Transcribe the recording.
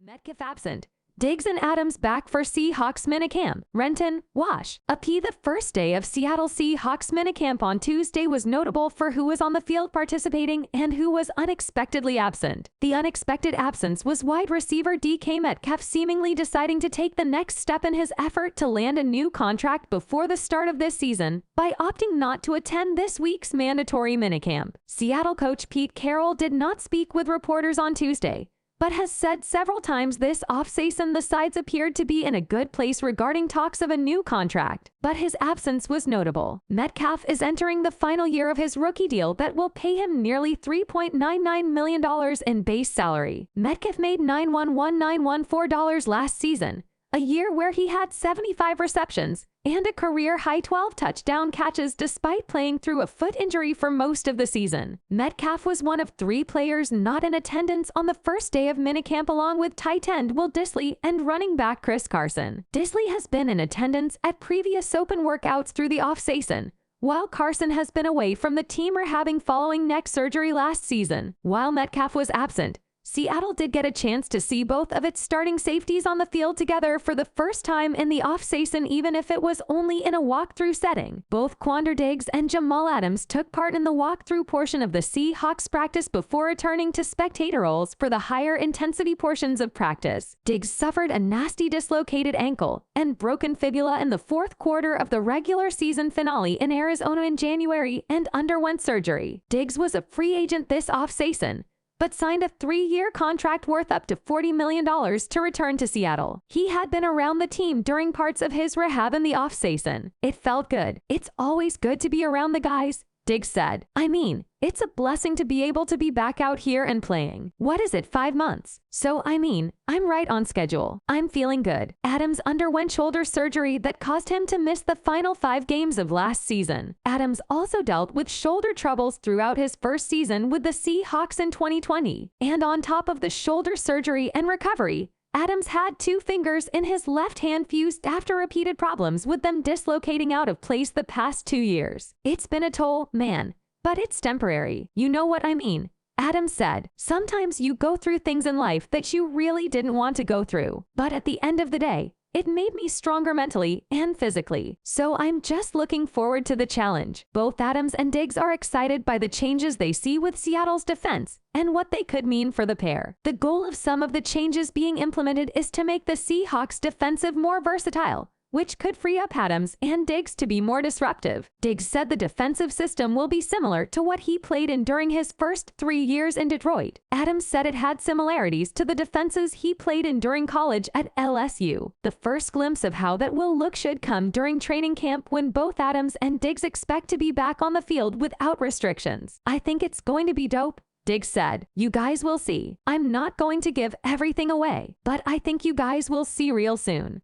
Metcalf absent. Diggs and Adams back for Seahawks minicamp. Renton, wash. The first day of Seattle Seahawks minicamp on Tuesday was notable for who was on the field participating and who was unexpectedly absent. The unexpected absence was wide receiver DK Metcalf seemingly deciding to take the next step in his effort to land a new contract before the start of this season by opting not to attend this week's mandatory minicamp. Seattle coach Pete Carroll did not speak with reporters on Tuesday, but has said several times this offseason the sides appeared to be in a good place regarding talks of a new contract. But his absence was notable. Metcalf is entering the final year of his rookie deal that will pay him nearly $3.99 million in base salary. Metcalf made $911,914 last season, a year where he had 75 receptions and a career-high 12 touchdown catches despite playing through a foot injury for most of the season. Metcalf was one of 3 players not in attendance on the first day of minicamp along with tight end Will Dissly and running back Chris Carson. Dissly has been in attendance at previous open workouts through the offseason, while Carson has been away from the team rehabbing following neck surgery last season. While Metcalf was absent, Seattle did get a chance to see both of its starting safeties on the field together for the first time in the offseason, even if it was only in a walkthrough setting. Both Quandre Diggs and Jamal Adams took part in the walkthrough portion of the Seahawks practice before returning to spectator roles for the higher intensity portions of practice. Diggs suffered a nasty dislocated ankle and broken fibula in the fourth quarter of the regular season finale in Arizona in January and underwent surgery. Diggs was a free agent this offseason, but signed a 3-year contract worth up to $40 million to return to Seattle. He had been around the team during parts of his rehab in the offseason. It felt good. It's always good to be around the guys, Diggs said. I mean, it's a blessing to be able to be back out here and playing. What is it, 5 months? So I'm right on schedule. I'm feeling good. Adams underwent shoulder surgery that caused him to miss the final 5 games of last season. Adams also dealt with shoulder troubles throughout his first season with the Seahawks in 2020. And on top of the shoulder surgery and recovery, Adams had 2 fingers in his left hand fused after repeated problems with them dislocating out of place the past 2 years. It's been a toll, man, but it's temporary. You know what I mean? Adams said, sometimes you go through things in life that you really didn't want to go through, but at the end of the day, it made me stronger mentally and physically. So I'm just looking forward to the challenge. Both Adams and Diggs are excited by the changes they see with Seattle's defense and what they could mean for the pair. The goal of some of the changes being implemented is to make the Seahawks defensive more versatile, which could free up Adams and Diggs to be more disruptive. Diggs said the defensive system will be similar to what he played in during his first 3 years in Detroit. Adams said it had similarities to the defenses he played in during college at LSU. The first glimpse of how that will look should come during training camp when both Adams and Diggs expect to be back on the field without restrictions. I think it's going to be dope, Diggs said. You guys will see. I'm not going to give everything away, but I think you guys will see real soon.